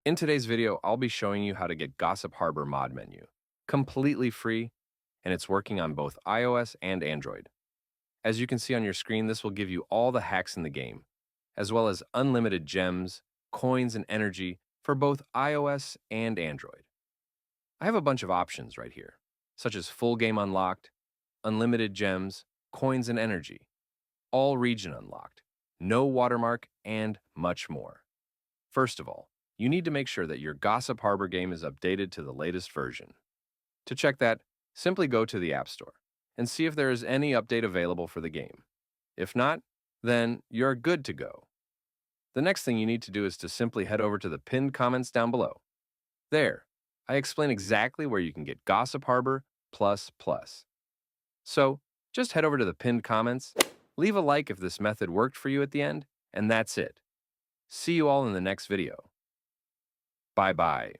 In today's video, I'll be showing you how to get Gossip Harbor mod menu, completely free, and it's working on both iOS and Android. As you can see on your screen, this will give you all the hacks in the game, as well as unlimited gems, coins, and energy for both iOS and Android. I have a bunch of options right here, such as full game unlocked, unlimited gems, coins, and energy, all region unlocked, no watermark, and much more. First of all, you need to make sure that your Gossip Harbor game is updated to the latest version. To check that, simply go to the App Store and see if there is any update available for the game. If not, then you're good to go. The next thing you need to do is to simply head over to the pinned comments down below. There, I explain exactly where you can get Gossip Harbor plus plus. So, just head over to the pinned comments, leave a like if this method worked for you at the end, and that's it. See you all in the next video. Bye bye.